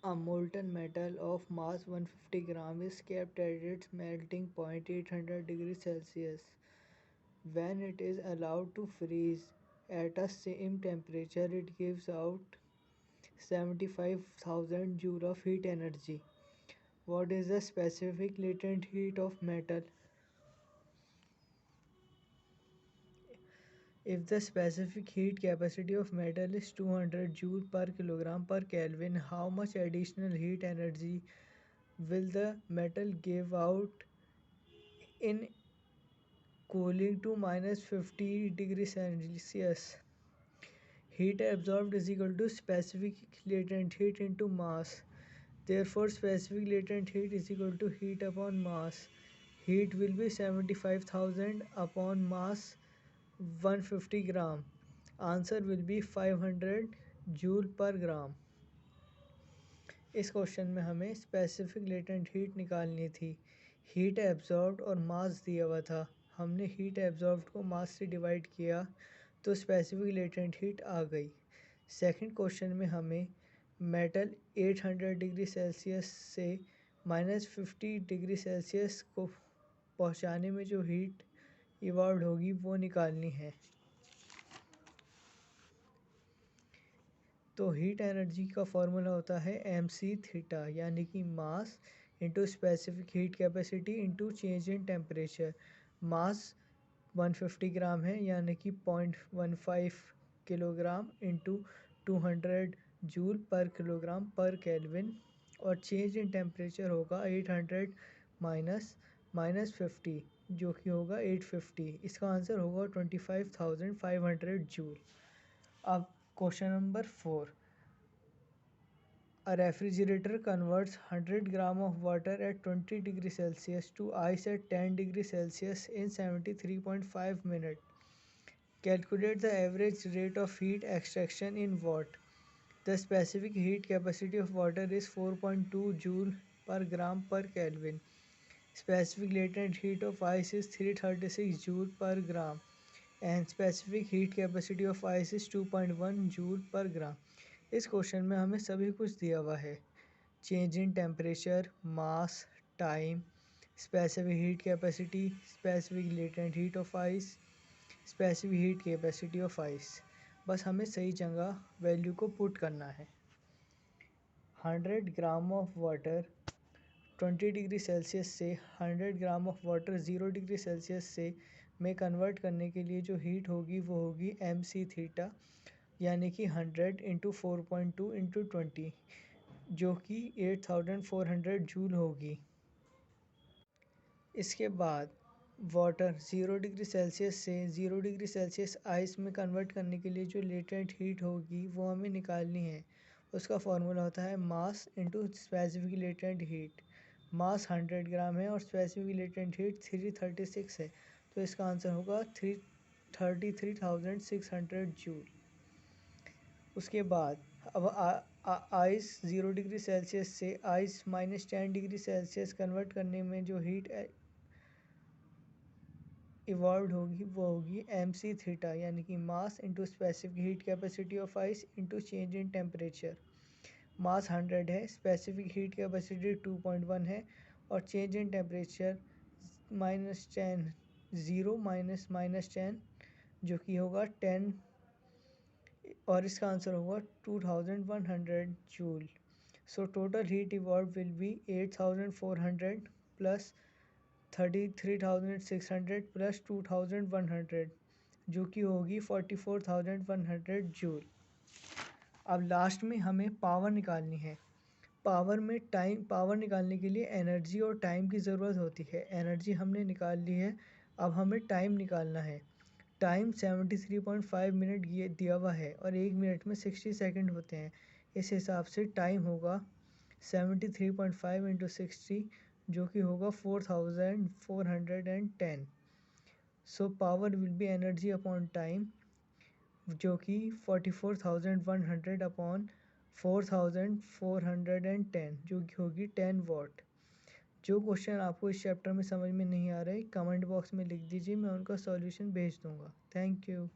A molten metal of mass 150 gram is kept at its melting point 800 degrees Celsius. When it is allowed to freeze at a same temperature, it gives out 75,000 joule of heat energy. What is the specific latent heat of metal? If the specific heat capacity of metal is 200 joule per kilogram per Kelvin, how much additional heat energy will the metal give out in cooling to minus 50 degrees Celsius? Heat absorbed is equal to specific latent heat into mass. Therefore, specific latent heat is equal to heat upon mass. Heat will be 75,000 upon mass 150 gram. Answer will be 500 joule per gram. इस question में हमें specific latent heat निकालनी थी. Heat absorbed और मास दिया हुआ था. हमने हीट एब्जॉर्ब्ड को मास से डिवाइड किया तो स्पेसिफिक लेटेंट हीट आ गई. सेकंड क्वेश्चन में हमें मेटल 800 डिग्री सेल्सियस से -50 डिग्री सेल्सियस को पहुंचाने में जो हीट इवॉल्व होगी वो निकालनी है. तो हीट एनर्जी का फॉर्मूला होता है mc थीटा, यानी कि mass into specific heat capacity into change in temperature. Mass 150 gram है, यानी कि 0.15 kilogram into 200 joule per kilogram per kelvin. और चेंज इन टेम्परेचर होगा 800 -50 जो कि होगा 850. इसका आंसर होगा 25,500 जूल. अब question number 4. A refrigerator converts 100 gram of water at 20 degree Celsius to ice at 10 degree Celsius in 73.5 minutes. Calculate the average rate of heat extraction in watt. The specific heat capacity of water is 4.2 joule per gram per Kelvin. Specific latent heat of ice is 336 joule per gram. And specific heat capacity of ice is 2.1 joule per gram. इस question में हमें सभी कुछ दिया हुआ है. Change in temperature, mass, time, specific heat capacity, specific latent heat of ice, specific heat capacity of ice. बस हमें सही जगह वैल्यू को पुट करना है. 100 gram of water 20 degree Celsius से 100 gram of water 0 degree Celsius से में कन्वर्ट करने के लिए जो हीट होगी वो होगी mc थीटा, यानी कि 100 इंटू 4.2 इंटू 20 जो कि 8400 जूल होगी. इसके बाद वाटर 0 डिग्री सेल्सियस से 0 डिग्री सेल्सियस आइस में कन्वर्ट करने के लिए जो लेटेंट हीट होगी वो हमें निकालनी है. उसका फॉर्मूला होता है mass into specific latent heat. Mass 100 gram है और स्पेसिफिक लेटेंट हीट 336 है, तो इसका आंसर होगा 33,600 जूल. उसके बाद अब आइस 0 डिग्री सेल्सियस से आइस -10 डिग्री सेल्सियस कन्वर्ट करने में जो हीट इवॉल्व होगी वो होगी mc थीटा, यानी कि mass into specific heat capacity of ice into change in temperature. Mass 100 है, स्पेसिफिक हीट कैपेसिटी 2.1 है और चेंज इन टेम्परेचर -10 0 -10 जो कि होगा 10 और इसका आंसर होगा 2100 joule. So total heat evolve will be 8400 plus 33,600 plus 2100 जो कि होगी 44,100 जूल. अब लास्ट में हमें पावर निकालनी है. पावर निकालने के लिए एनर्जी और टाइम की ज़रूरत होती है. एनर्जी हमने निकाल ली है, अब हमें टाइम निकालना है. टाइम 73.5 मिनट ये दिया हुआ है और 1 मिनट में 60 सेकंड होते हैं. इस हिसाब से टाइम होगा 73.5 इंटू 60 जो कि होगा 4410. So power will be energy upon time जो कि 44,100 अपॉन 4410 जो कि होगी 10 वाट. जो क्वेश्चन आपको इस चैप्टर में समझ में नहीं आ रहे कमेंट बॉक्स में लिख दीजिए, मैं उनका सॉल्यूशन भेज दूंगा. Thank you.